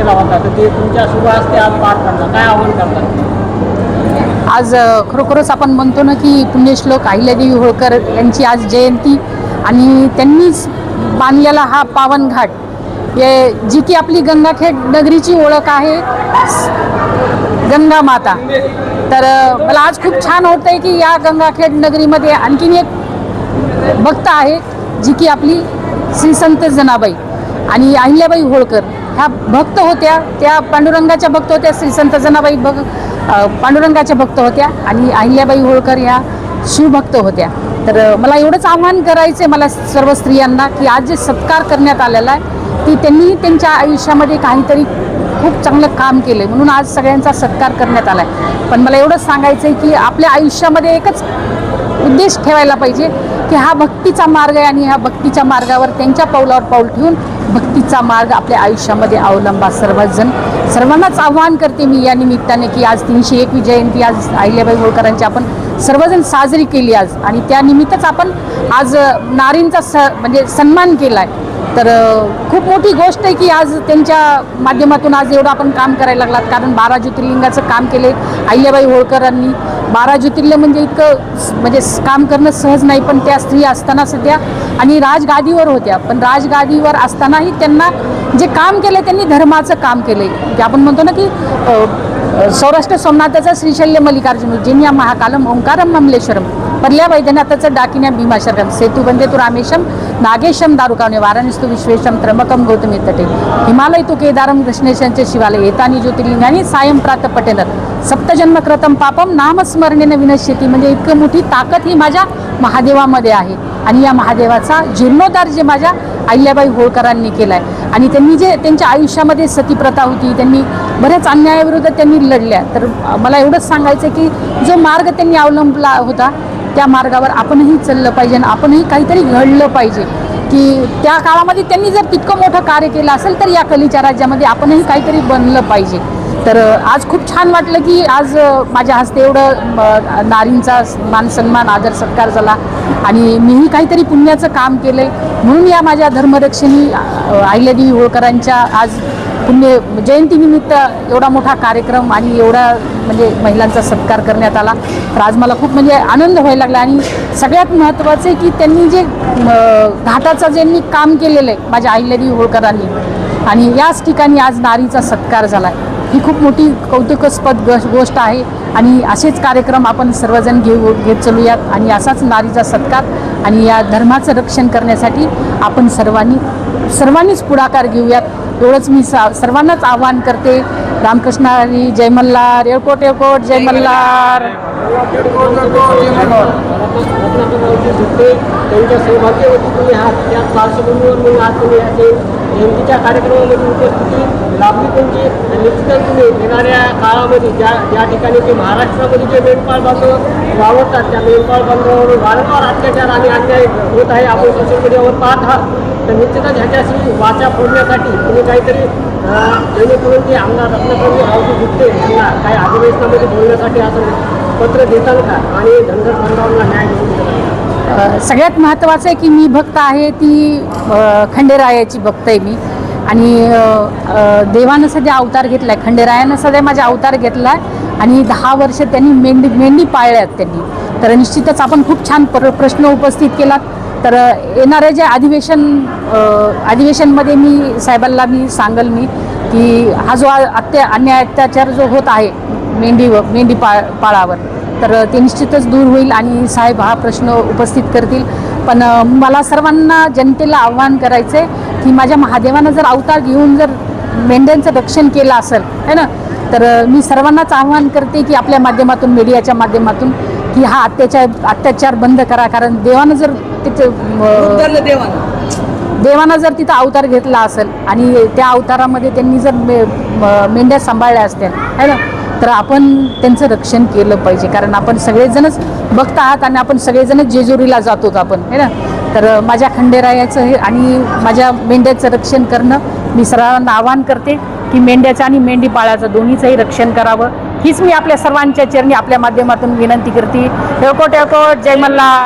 केला होता, तर ते तुमच्या शुभ हस्ते आज पार पडला. काय आव्हान करतात? आज खरोखरच आपण म्हणतो ना की पुण्यश्लोक अहिल्यादेवी होळकर यांची आज जयंती आणि त्यांनीच बांधलेला हा पावन घाट, जी की आपली गंगाखेड नगरीची ओळख आहे, गंगा माता. तर मला आज खूप छान होतं आहे की या गंगाखेड नगरीमध्ये आणखीन एक भक्त आहे, जी की आपली श्री संत जनाबाई आणि अहिल्याबाई होळकर ह्या भक्त होत्या. त्या पांडुरंगाच्या भक्त होत्या. श्री संत जनाबाई पांडुरंगाच्या भक्त होत्या आणि अहिल्याबाई होळकर ह्या शिवभक्त होत्या. तर मला एवढंच आव्हान करायचं आहे मला सर्व स्त्रियांना की आज जे सत्कार करण्यात आलेला आहे की त्यांनी त्यांच्या आयुष्यामध्ये काहीतरी खूप चांगलं काम केलं म्हणून आज सगळ्यांचा सत्कार करण्यात आला आहे. पण मला एवढंच सांगायचं आहे की आपल्या आयुष्यामध्ये एकच उद्देश ठेवायला पाहिजे की हा भक्तीचा मार्ग आहे आणि ह्या भक्तीच्या मार्गावर त्यांच्या पावलावर पाऊल ठेवून भक्तीचा मार्ग आपल्या आयुष्यामध्ये अवलंबा. सर्वांनाच आव्हान करते मी या निमित्ताने की आज 301वी जयंती आज अहिल्याबाई होळकरांची आपण सर्वजण साजरी केली आज आणि त्यानिमित्तच आपण आज नारींचा म्हणजे सन्मान केला आहे. तर खूप मोठी गोष्ट आहे की आज त्यांच्या माध्यमातून आज एवढं आपण काम करायला लागलात, कारण 12 ज्योतिर्लिंगाचं काम केले अहिल्याबाई होळकरांनी. 12 ज्योतिर्लिंग म्हणजे इतकं म्हणजे काम करणं सहज नाही, पण त्या स्त्री असताना सध्या आणि राजगादीवर होत्या, पण राजगादीवर असतानाही त्यांना जे काम केले त्यांनी धर्माचं काम केले. जे आपण म्हणतो ना की सौराष्ट्र सोमनाथाचा श्रीशल्य मल्लिकार्जुन जिन्या महाकालम ओंकारम ममलेश्वरम परल्या वैद्यनाथाचं डाकिन्या भीमाशरम सेतुबंदे तु रामेशम नागेशम दारुकावणे वाराणसी विश्वेशम त्र्यंबकम गौतमी तटे हिमालय तु केदारम कृष्णेशांचे शिवालय एतानी ज्योतिर्लिंगानी सायं प्रात पटेनर सप्तजन्म कृतम पापम नामस्मरणेने विनश्यती. म्हणजे इतकं मोठी ताकद ही माझ्या महादेवामध्ये आहे आणि या महादेवाचा जीर्णोद्धार जे माझ्या अहिल्याबाई होळकरांनी केला आहे आणि त्यांनी जे त्यांच्या आयुष्यामध्ये सतीप्रथा होती, त्यांनी बऱ्याच अन्यायाविरुद्ध त्यांनी लढल्या. तर मला एवढंच सांगायचं की जो मार्ग त्यांनी अवलंबला होता त्या मार्गावर आपणही चाललं पाहिजे आणि आपणही काहीतरी घडलं पाहिजे की त्या काळामध्ये त्यांनी जर तितकं मोठं कार्य केलं असेल तर या कलीच्या राज्यामध्ये आपणही काहीतरी बनलं पाहिजे. तर आज खूप छान वाटलं की आज माझ्या हस्ते एवढं नारींचा मान सन्मान आदर सत्कार झाला आणि मीही काहीतरी पुण्याचं काम केलं आहे म्हणून या माझ्या धर्मरक्षिणी अहिल्यादेवी होळकरांच्या आज पुण्य जयंतीनिमित्त एवढा मोठा कार्यक्रम आणि एवढा म्हणजे महिलांचा सत्कार करण्यात आला. तर आज मला खूप म्हणजे आनंद व्हायला लागला आणि सगळ्यात महत्त्वाचं आहे की त्यांनी जे घाटाचं ज्यांनी काम केलेलं आहे माझ्या अहिल्यादेवी होळकरांनी आणि याच ठिकाणी आज नारीचा सत्कार झाला आहे. ही खूप मोठी कौतुकास्पद गोष्ट आहे आणि असेच कार्यक्रम आपण सर्वजण घेत चालूयात आणि असाच नारीचा सत्कार आणि या धर्माचं रक्षण करण्यासाठी आपण सर्वांनीच पुढाकार घेऊयात. एवढंच मी सर्वांनाच आवाहन करते. रामकृष्ण हरी, जय मल्हार, येळकोट येळकोट, जय मल्हार. त्यांच्या सौभाग्यवती तुम्ही आहात, त्या पार्श्वभूमीवर म्हणून आज तुम्ही जयंतीच्या कार्यक्रमामध्ये उपस्थिती लाभली तुमची. निश्चितच तुम्ही येणाऱ्या काळामध्ये ज्या ठिकाणी ते महाराष्ट्रामध्ये जे मेंढपाळ बांधव वावरतात त्या मेंढपाळ बांधवावर वारंवार अत्याचार आणि अन्याय होत आहे, आपण सोशल मीडियावर पाहत आहात. तर निश्चितच ह्याच्याशी वाचा फोडण्यासाठी तुम्ही काहीतरी जेणेकरून ते आमदार रत्नाकरजी रावजी गुप्ते यांना काही अधिवेशनामध्ये बोलण्यासाठी असं पत्र देताल का आणि धनगर बांधवांना न्याय देऊ? सगळ्यात महत्त्वाचं आहे की मी भक्त आहे ती खंडेरायाची भक्त आहे मी आणि देवानं सध्या अवतार घेतला आहे, खंडेरायानं सध्या माझा अवतार घेतला आहे आणि 10 वर्ष त्यांनी मेंढी पाळल्यात त्यांनी. तर निश्चितच आपण खूप छान प्रश्न उपस्थित केलात. तर येणाऱ्या जे अधिवेशनमध्ये मी साहेबांना सांगेल मी की हा जो अन्याय अत्याचार जो होत आहे मेंढी पाळावर तर ते निश्चितच दूर होईल आणि साहेब हा प्रश्न उपस्थित करतील. पण मला सर्वांना जनतेला आव्हान करायचं आहे की माझ्या महादेवानं जर अवतार घेऊन जर मेंढ्यांचं रक्षण केलं असेल है ना, तर मी सर्वांनाच आव्हान करते की आपल्या माध्यमातून मीडियाच्या माध्यमातून की हा अत्याचार बंद करा. कारण देवानं जर देवानं जर तिथं अवतार घेतला असेल आणि त्या अवतारामध्ये त्यांनी जर मेंढ्या सांभाळल्या असत्या है ना, तर आपण त्यांचं रक्षण केलं पाहिजे. कारण आपण सगळेजणच बघत आहात आणि आपण सगळेजणच जेजुरीला जातो आपण है ना. तर माझ्या खंडेरायाचं हे आणि माझ्या मेंढ्याचं रक्षण करणं मी सर्वांना आवाहन करते की मेंढ्याचं आणि मेंढीपाळाचं दोन्हीचंही रक्षण करावं. हीच मी आपल्या सर्वांच्या चरणी आपल्या माध्यमातून विनंती करते. येळकोट येळकोट, जय मल्हार.